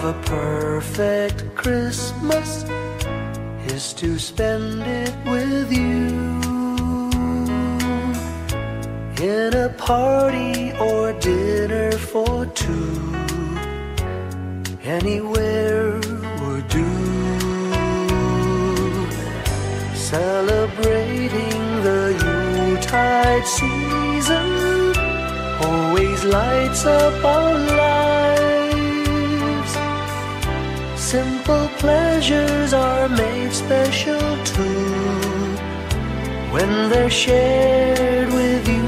of a perfect Christmas is to spend it with you, in a party or dinner for two, anywhere would do. Celebrating the Yuletide season always lights up our lives. Simple pleasures are made special too when they're shared with you.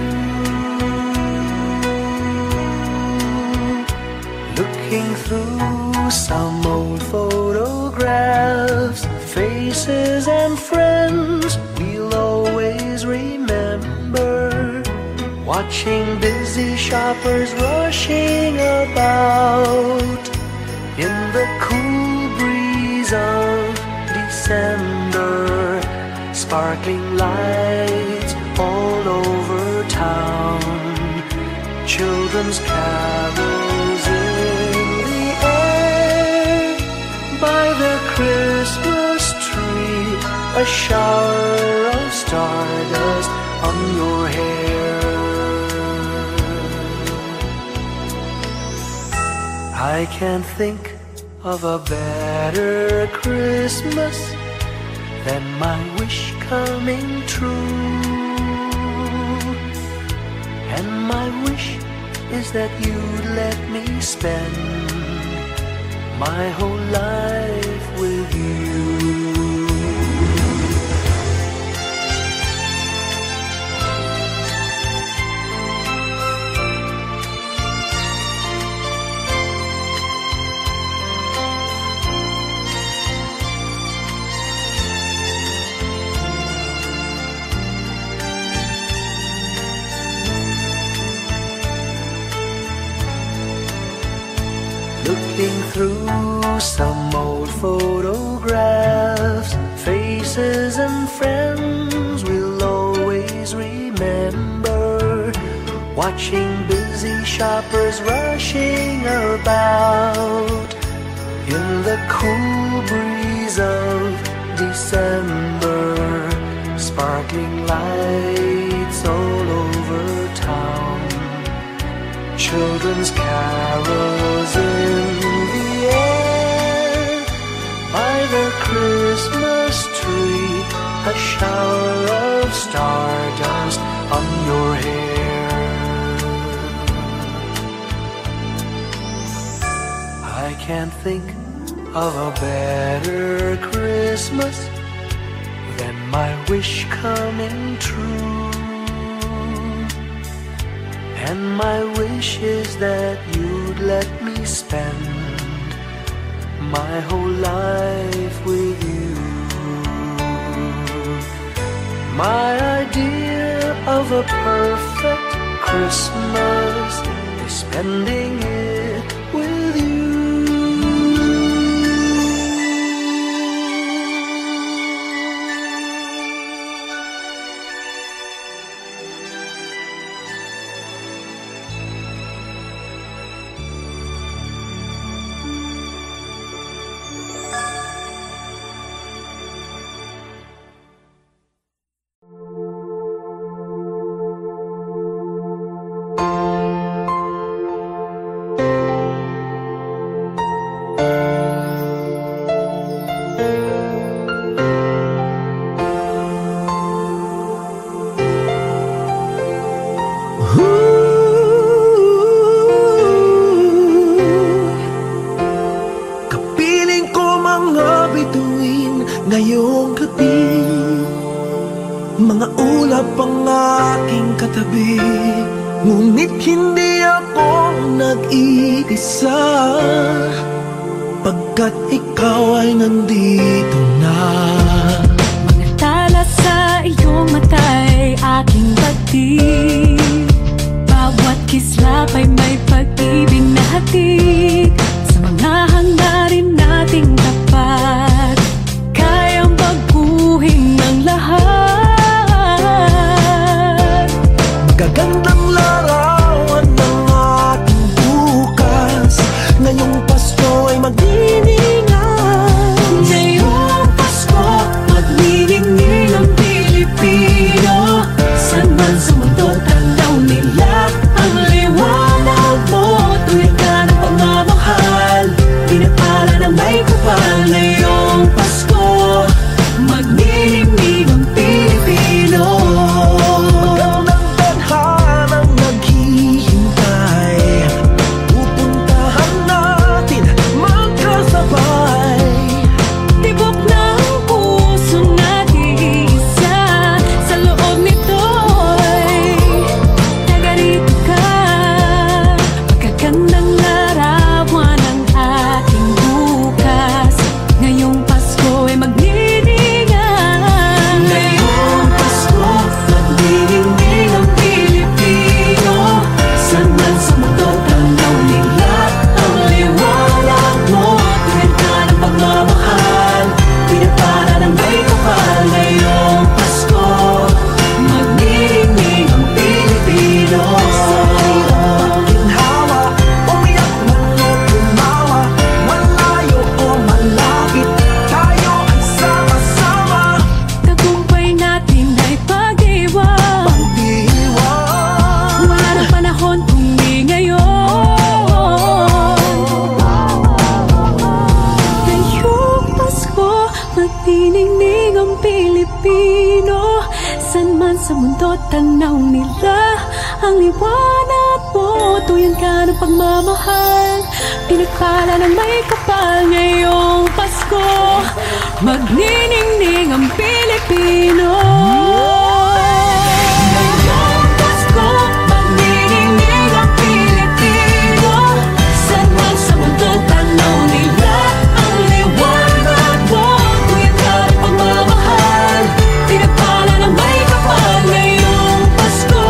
Looking through some old photographs, faces and friends we'll always remember, watching busy shoppers rushing about in the cool breeze of December, sparkling lights all over town, children's carols in the air, by the Christmas tree, a shower of stardust on your hair. I can't think of a better Christmas than my wish coming true. And my wish is that you'd let me spend my whole life with you. Looking through some old photographs, faces and friends we'll always remember, watching busy shoppers rushing about in the cool breeze of December, sparkling lights all over town, children's carols in the air, by the Christmas tree, a shower of stardust on your hair. I can't think of a better Christmas than my wish coming true. And my wish is that you'd let me spend my whole life with you. My idea of a perfect Christmas is spending it with you. Ngayong gabi, mga ulap ang aking katabi, ngunit hindi ako nag-iisa, pagkat ikaw ay nandito na. Mga tala sa iyong mata'y aking pagtig, bawat kislap ay may pag-ibig na hatid, sa mga hangarin nating tapat, kayang baguhin ng lahat. Gagandang larawan ng ating bukas, ngayong Pasko ay maging tanaw nila ang liwanag mo. Tuyan ka ng pagmamahal, pinagpala ng may kapal ngayong Pasko. Magniningning ang Pilipino. Ngayong Pasko, magniningning ang Pilipino. Saan man sa mundo tanaw nila ang liwanag mo. Tuyan ka ng pagmamahal, pinagpala ng may kapal ngayong Pasko.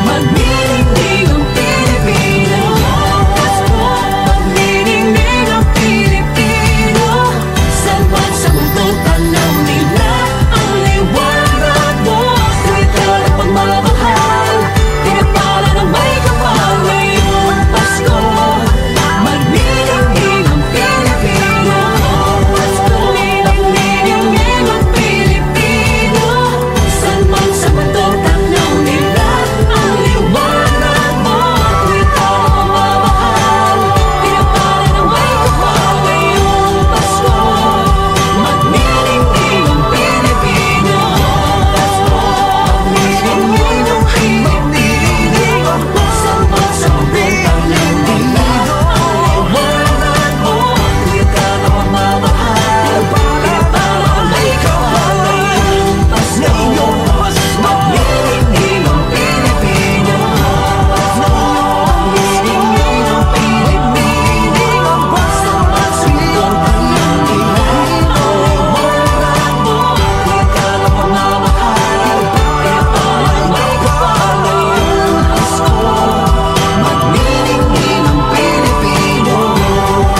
Magniningning ang Pilipino. Pasko, magniningning ang Pilipino. Saan man sa mundo tanaw nila ang liwanag mo. Tuyan ka ng pagmamahal, pinagpala ng may kapal ngayong Pasko. Magniningning ang Pilipino. Pasko, magniningning ang Pilipino. Saan man sa mundo tanaw nila ang liwanag mo. Tuyan ka ng pagmamahal, pinagpala ng may kapal ngayong Pasko. Magniningning ang Pilipino. Pasko, magniningning ang Pilipino. Saan man sa mundo tanaw nila ang liwanag mo. Tuyan ka ng pagmamahal, pinagpala ng may kapal ngayong Pasko. Magniningning ang Pilipino. Magniningning ang Pilipino. Saan man sa mundo tanaw nila ang liwanag mo. Tuyan ka ng pagmamahal, pinagpala ng may kapal ngayong Pasko. Magniningning ang Pilipino.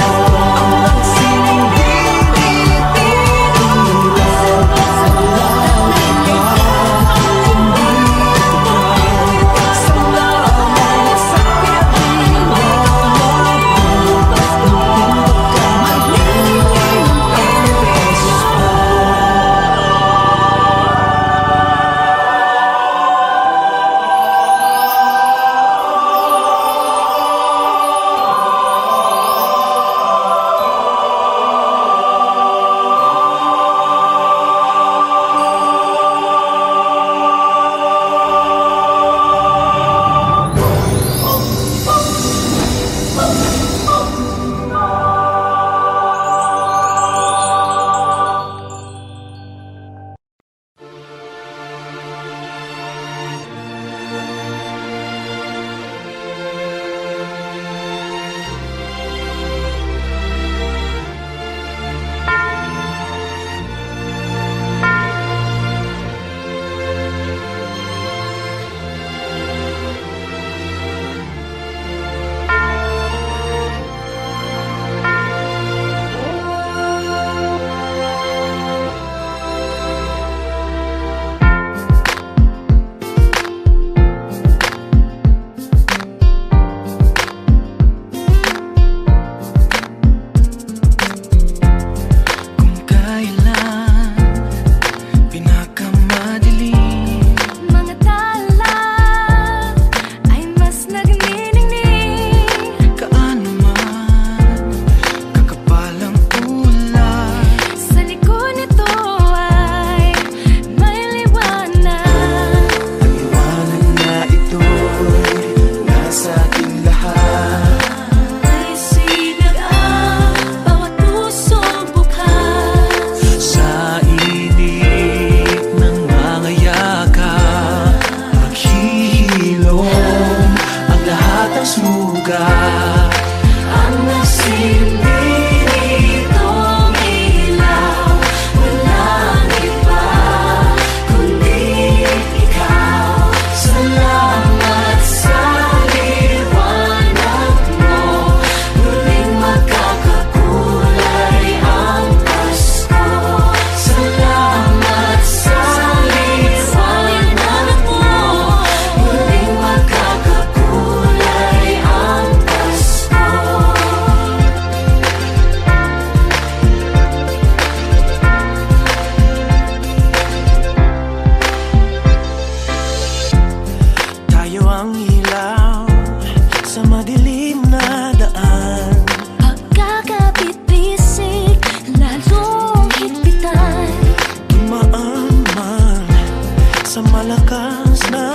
Ang magsining Pilipino. Sa mga kung kailan pinakamadilim, mga tala ay mas nagniningning. kaano man kakapal ang ulay. Sa likod nito ay may liwanag. Ang liwanag na ito'y nasa ating lahat. May sinag ang bawat pusong bukas. Sa init ng mga yakap, maghihilom ang lahat ng sugat. Ang nagsilbi nitong ilaw, walang iba kundi ikaw. Salamat sa liwanag mo, muling magkakakulay ang Pasko. Salamat sa liwanag mo, muling magkakakulay ang Pasko. Tayo ang ilaw sa madilim na daan. Pagkakapit-bisig, lalong higpitan. Dumaan man sa malakas na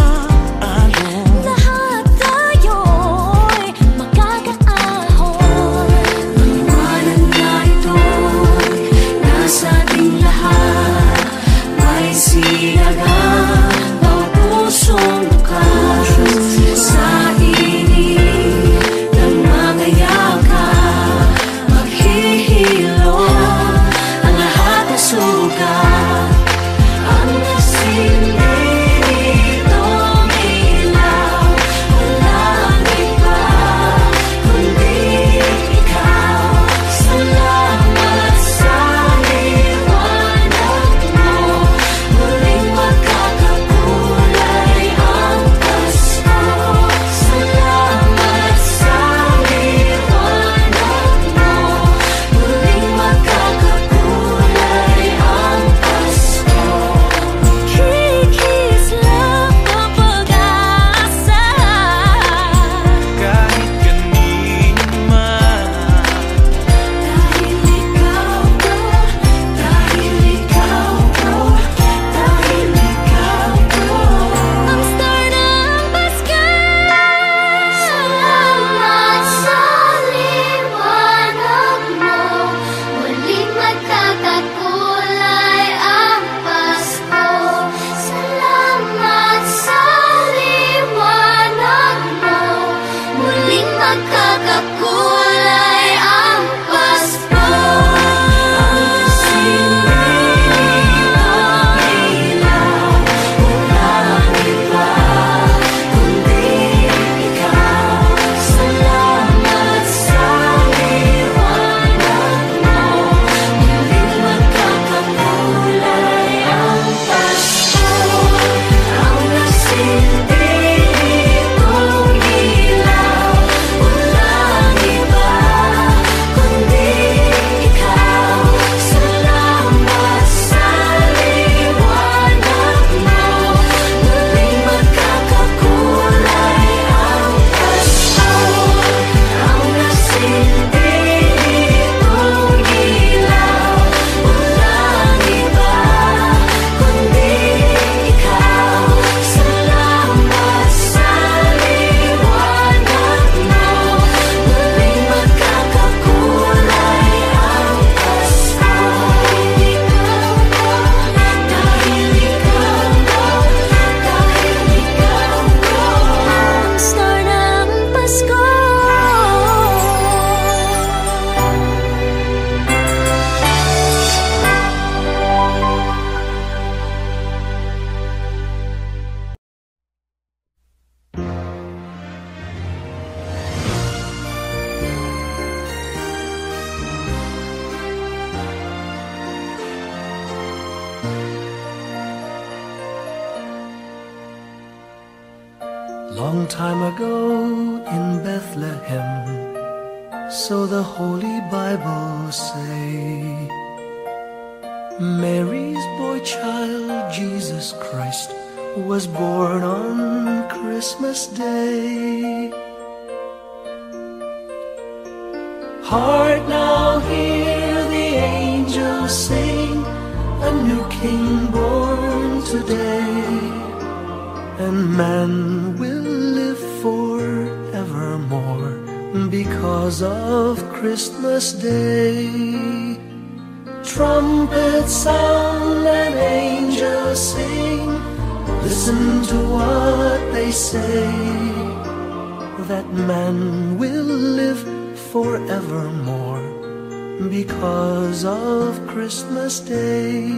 Long time ago in Bethlehem, so the Holy Bible say, Mary's boy child, Jesus Christ, was born on Christmas Day. Hark now, hear the angels sing, a new King born today, and man will live forevermore because of Christmas Day. Trumpets sound and angels sing, listen to what they say, that man will live forevermore because of Christmas Day.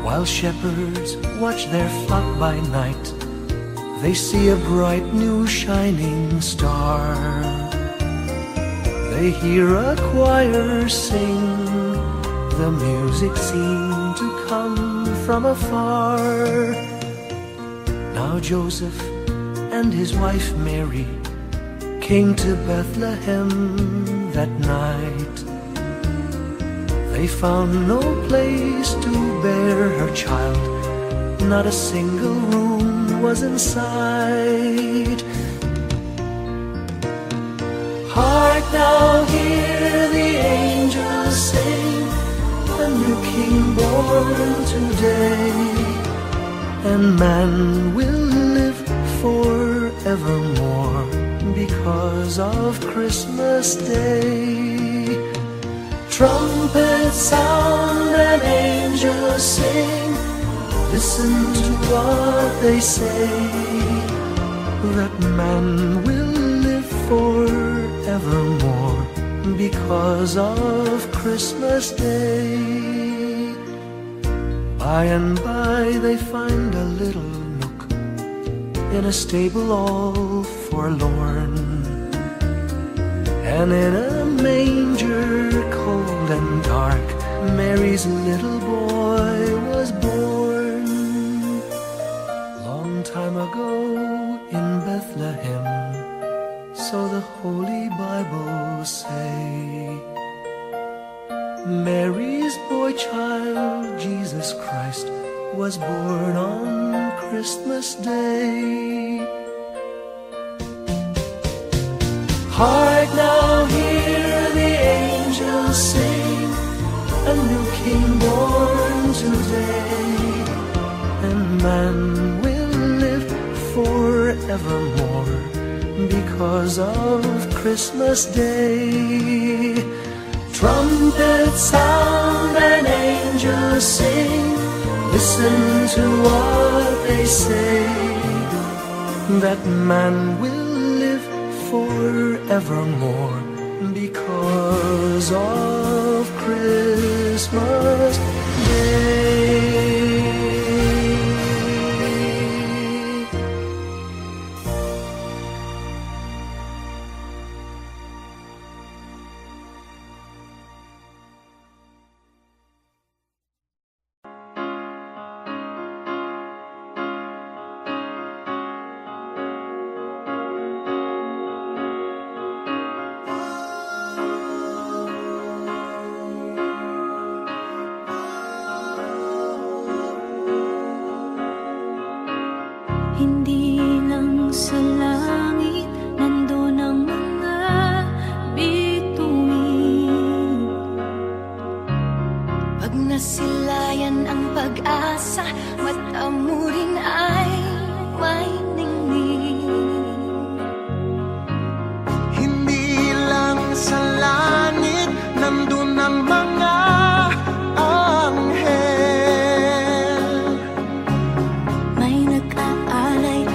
While shepherds watch their flock by night, they see a bright new shining star. They hear a choir sing, the music seemed to come from afar. Now Joseph and his wife Mary came to Bethlehem that night. They found no place to bear her child, not a single room was in sight. Hark now, hear the angels sing, a new King born today, and man will live forevermore because of Christmas Day. Trumpets sound and angels sing, listen to what they say, that man will live forevermore because of Christmas Day. By and by they find a little nook in a stable all forlorn, and in a manger cold and dark, Mary's little boy was born. Long time ago in Bethlehem, so the Holy Bible say, Mary's boy child, Jesus Christ, was born on Christmas Day. Hark now, hear the angels sing, a new King born today, and man will live forevermore because of Christmas Day. Trumpets sound and angels sing, listen to what they say, that man will live forevermore because of Christmas Day. Hindi lang sa langit nandun ang mga bituin. Pag nasilayan ang pag-asa, mata mo rin ay may ningning. Hindi lang sa langit nandun ang mga anghel, May nag-aalay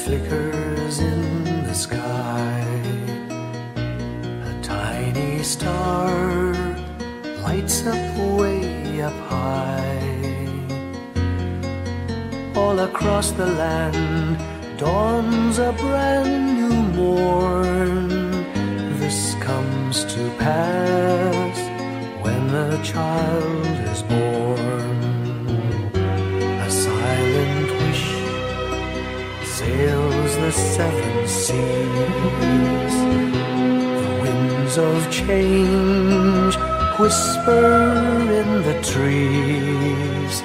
Flickers in the sky. A tiny star lights up way up high. All across the land dawns a brand new morn. This comes to pass when a child is born. A silent wish sails the seven seas. The winds of change whisper in the trees,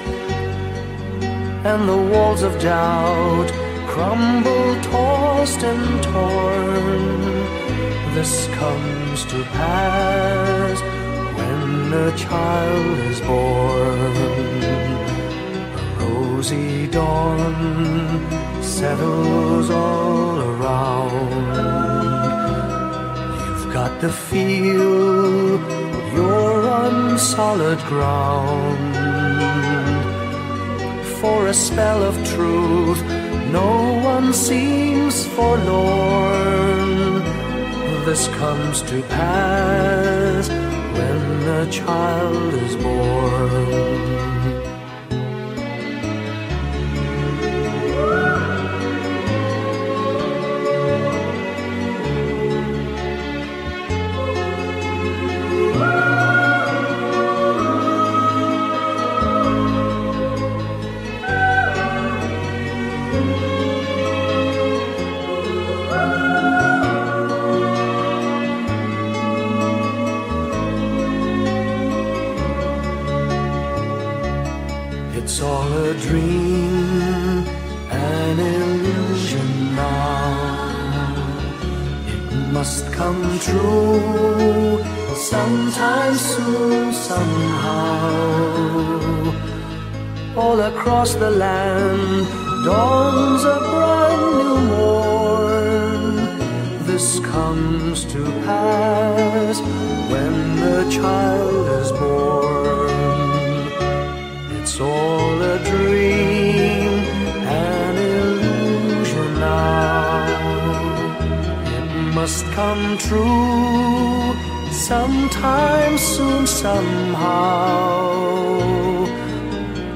and the walls of doubt crumble, tossed and torn. This comes to pass when a child is born. A rosy dawn settles all around. You've got to feel you're on solid ground. For a spell of truth, no one seems forlorn. This comes to pass when a child is born. It's all a dream, an illusion now. It must come true sometime soon, somehow. All across the land dawns a brand new morn. This comes to pass when the child is born. It's all a dream, an illusion now. It must come true sometime soon, somehow.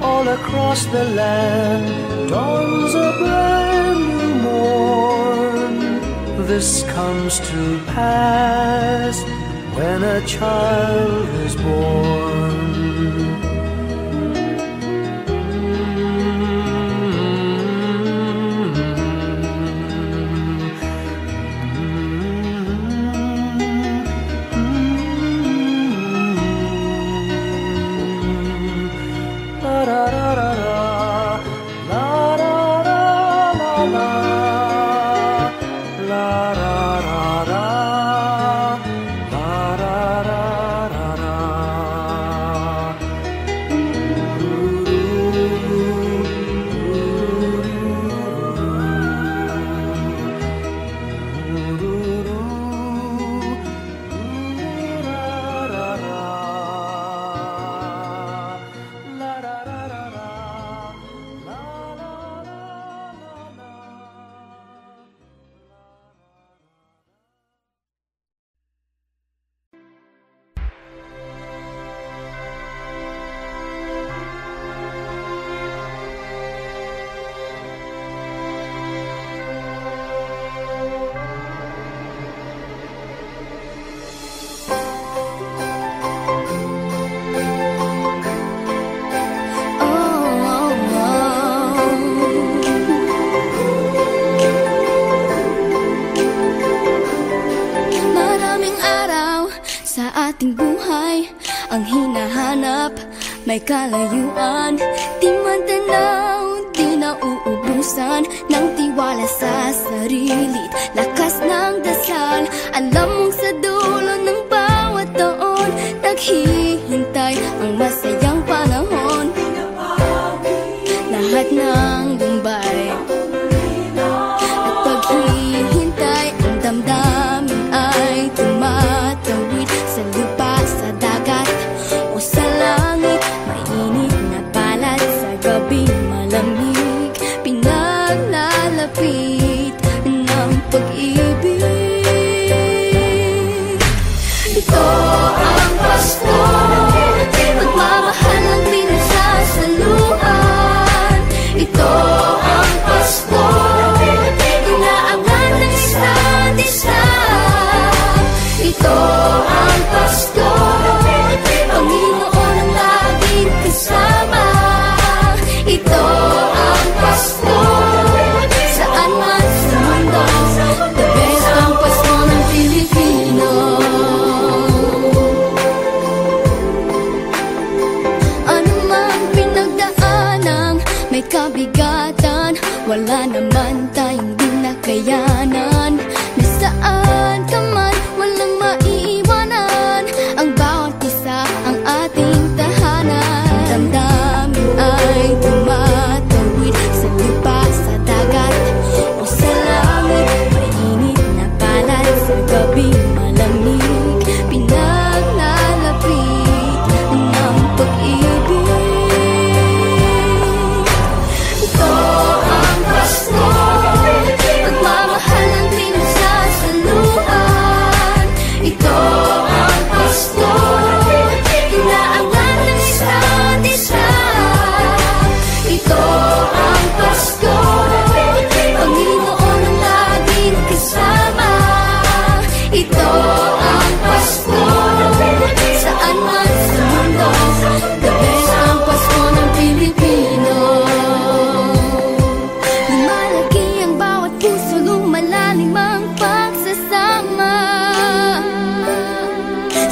All across the land dawns a brand new morn. This comes to pass when a child is born. ating buhay ang hinahanap, may kalayuan, di man tanaw, di nauubusan ng tiwala sa sarili't lakas. lakas ng dasal. Alam mong sa dulo ng bawat taon naghihintay ang masayang panahon. Lahat ng lumbay at paghihintay, ang damdamin ay tumatawid sa lupa, sa dagat o sa langit. Mainit na palad sa gabi malamig, pinaglalapit ng pag-ibig. Ito ang Pasko, pagmamahal ang pinagsasaluhan. Ito ang Pasko, inaangan ng isa't isa. Ito ang Pasko, Panginoon ang laging kasama. Ito ang Pasko, saan man sa mundo, the best ang Pasko ng Pilipino. Ano mang pinagdaanang may kabigatan, wala naman tayong di nakayanan. Nasaan ka man, walang maiiwanan, ang bawat isa ang ating tahanan. Damdamin ay tumatawid sa lupa, sa dagat o sa langit. Mainit na palad sa gabi malamig, pinaglalapit ng pag-ibig. Ito ang Pasko, pagmamahal ang pinagsasaluhan. Ito ang Pasko, inaangan ng isa't isa. Ito ang Pasko, Panginoon ang laging kasama. Ito ang Pasko, saan man sa mundo, the best ang Pasko ng Pilipino. Lumalaki ang bawat puso, lumalalim ang pagsasama.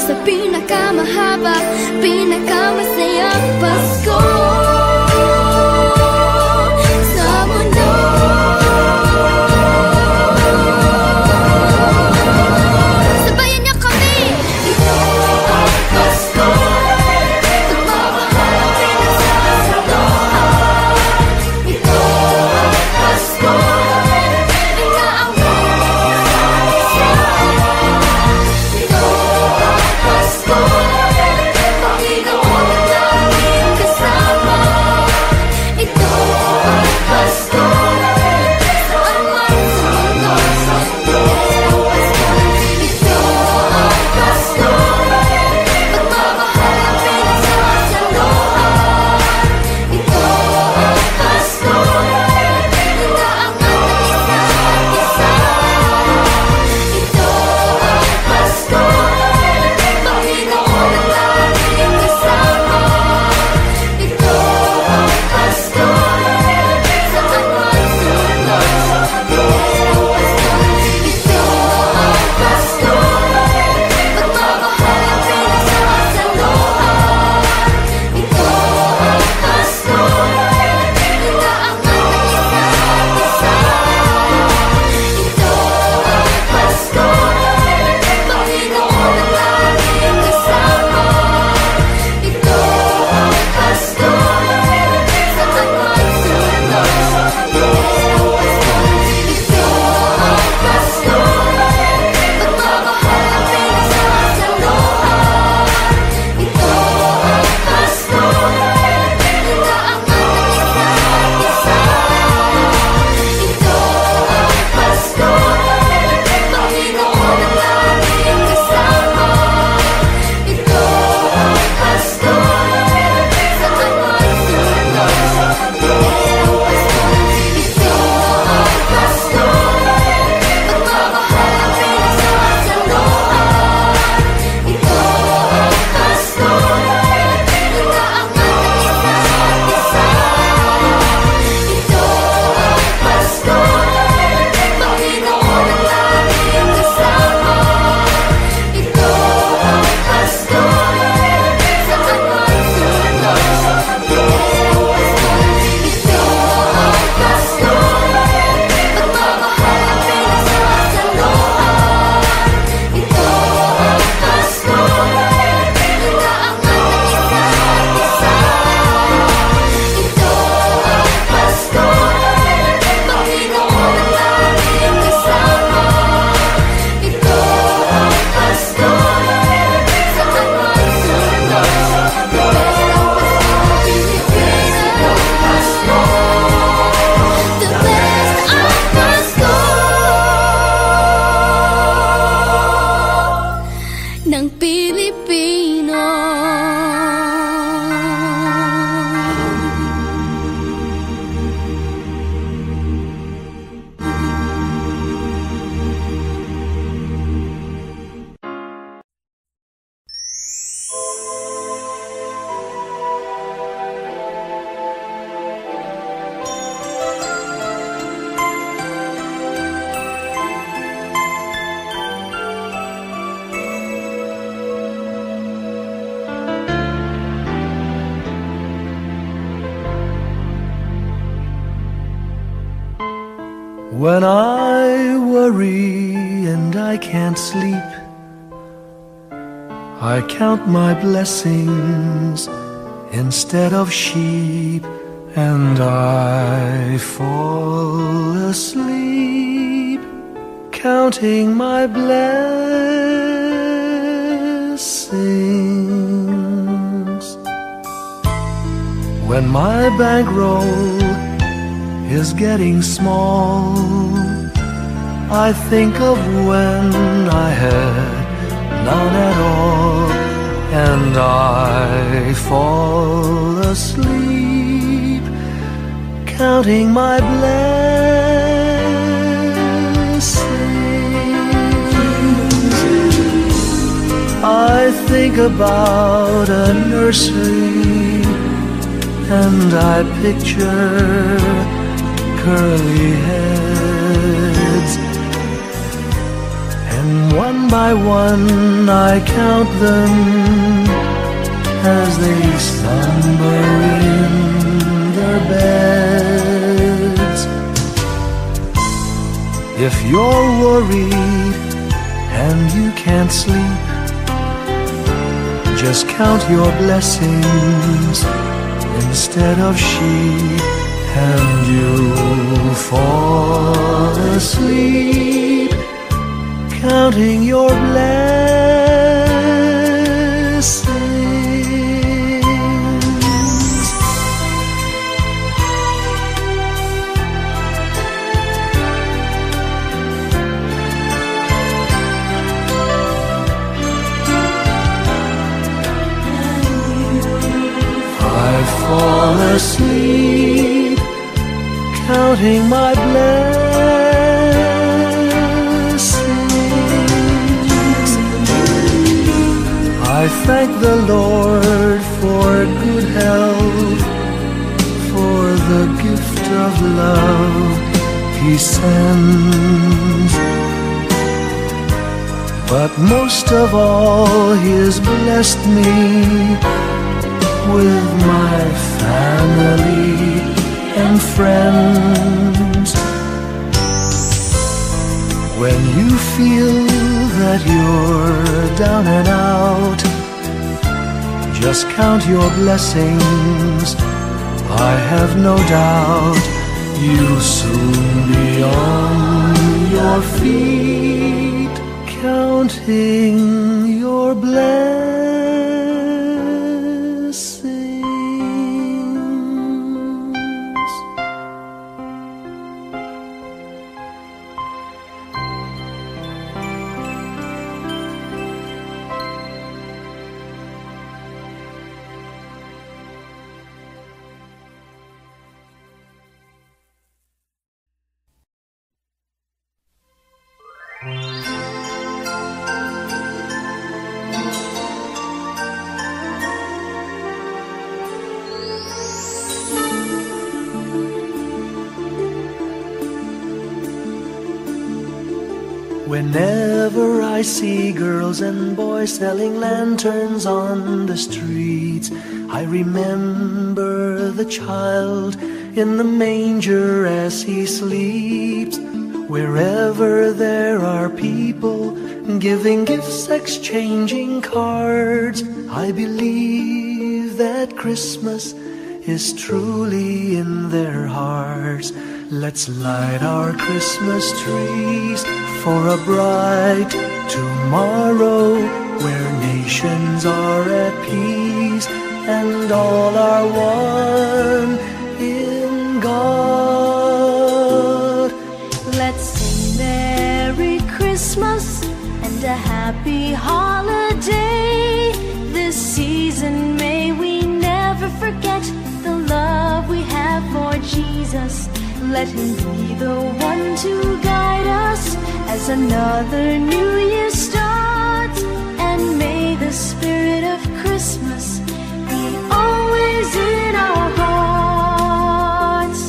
Sa pinakamahaba, pinakamasayang Pasko sa mundo. Sabay ng Pilipino. When I worry and I can't sleep, I count my blessings instead of sheep, and I fall asleep counting my blessings. When my bankroll is getting small, I think of when I had none at all, and I fall asleep counting my blessings. I think about a nursery, and I picture curly heads, and one by one I count them as they slumber in their beds. If you're worried and you can't sleep, just count your blessings instead of sheep, and you'll fall asleep counting your blessings. I fall asleep counting my blessings. I thank the Lord for good health, for the gift of love He sends. But most of all, He has blessed me with my family and friends. When you feel that you're down and out, just count your blessings. I have no doubt you'll soon be on your feet, counting your blessings. Whenever I see girls and boys selling lanterns on the streets, I remember the child in the manger as he sleeps. Wherever there are people giving gifts, exchanging cards, I believe that Christmas is truly in their hearts. Let's light our Christmas trees for a bright tomorrow, where nations are at peace and all are one in God. Let's sing Merry Christmas and a happy holiday. season may we never forget the love we have for Jesus. Let him be the one to guide us as another new year starts. And may the spirit of Christmas be always in our hearts.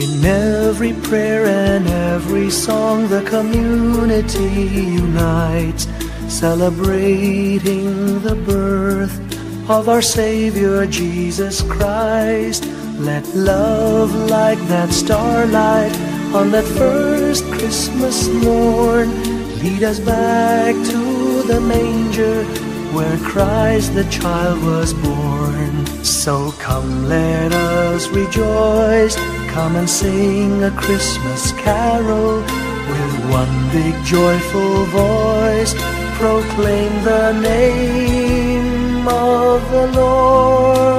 In every prayer and every song, the community unites, celebrating the birth of our Savior Jesus Christ. Let love like that starlight on that first Christmas morn lead us back to the manger where Christ the child was born. So come, let us rejoice, come and sing a Christmas carol with one big joyful voice. Proclaim the name of the Lord.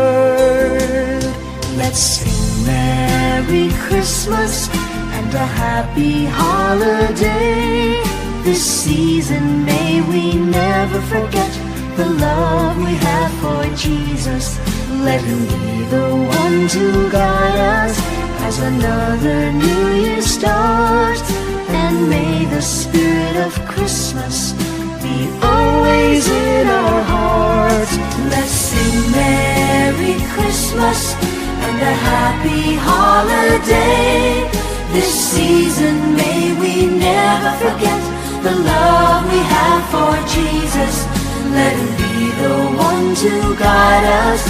Let's sing Merry Christmas and a happy holiday. This season may we never forget the love we have for Jesus. Let him be the one to guide us as another new year starts. And may the spirit of Christmas be always in our hearts. Let's sing Merry Christmas and a happy holiday. This season may we never forget the love we have for Jesus. Let him be the one to guide us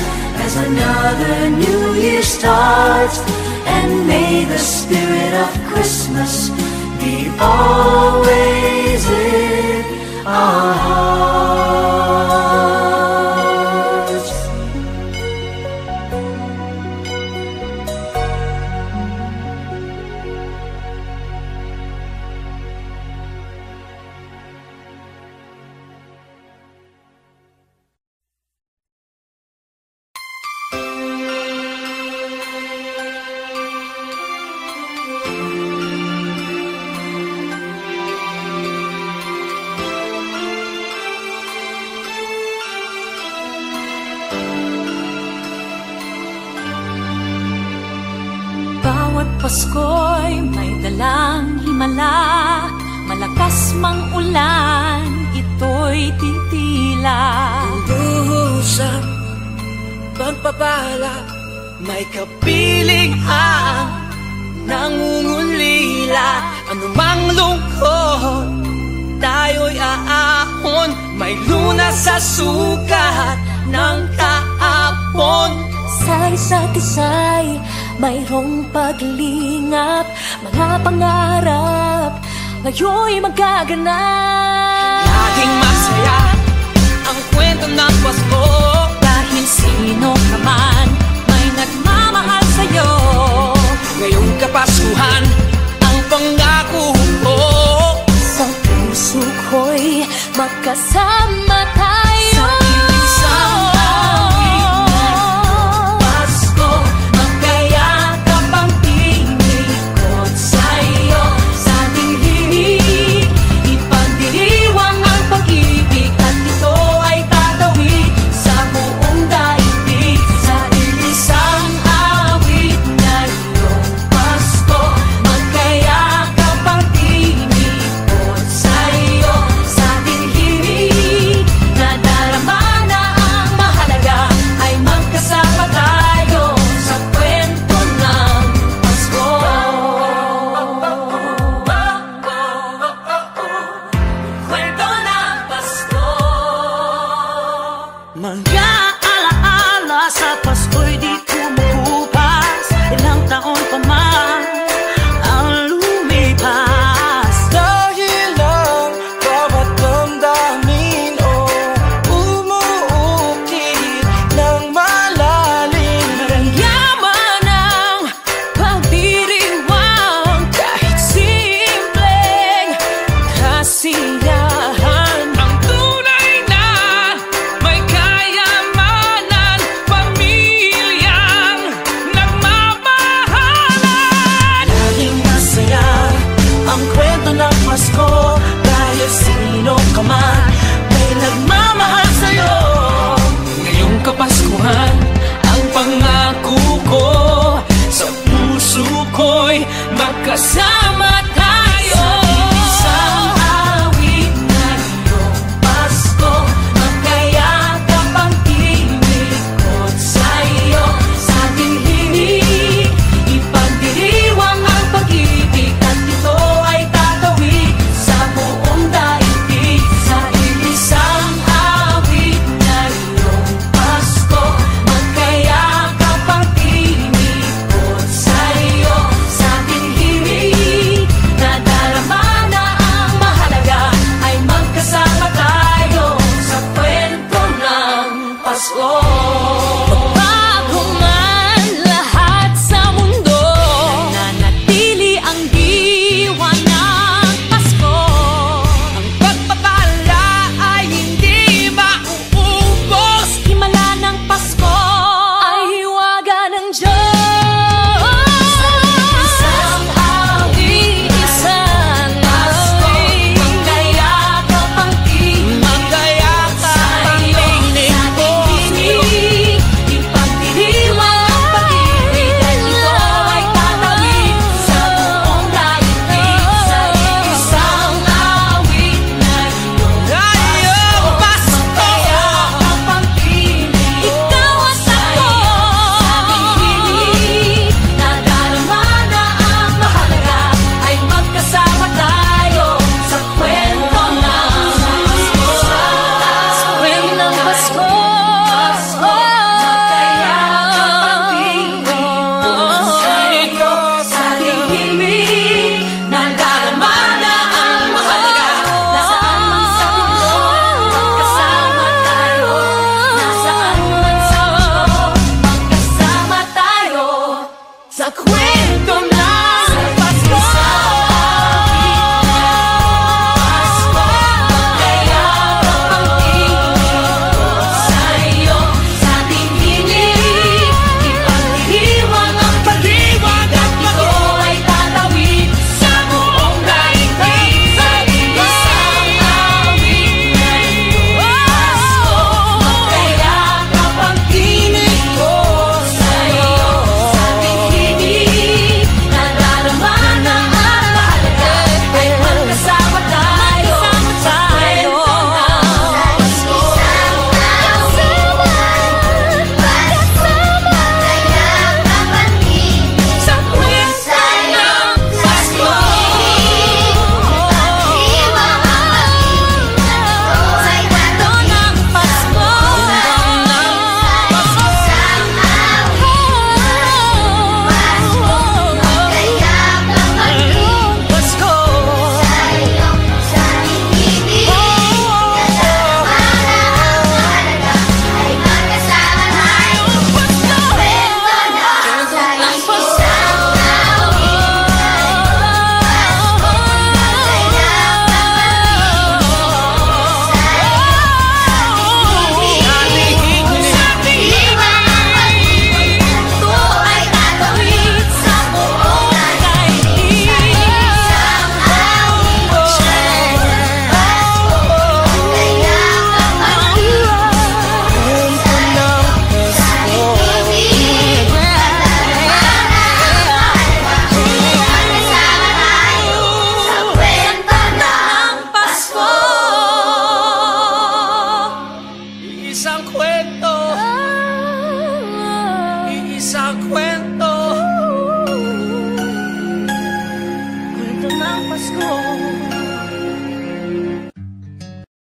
as another new year starts. And may the spirit of Christmas be always in our hearts. Pasko'y may dalang himala, malakas mang ulan, ito'y titila. Duhusap, pagpapala, may kapiling ang nangungulila. Anumang lungkot, tayo'y aahon, may lunas sa sukat ng kahapon. Sa isa't isa'y mayroong paglingap, mga pangarap ngayon'y magaganap. Laging masaya ang kwento ng Pasko, Dahil sino ka man may nagmamahal sa'yo. ngayong Kapaskuhan ang pangako ko. Sa puso ko'y magkasama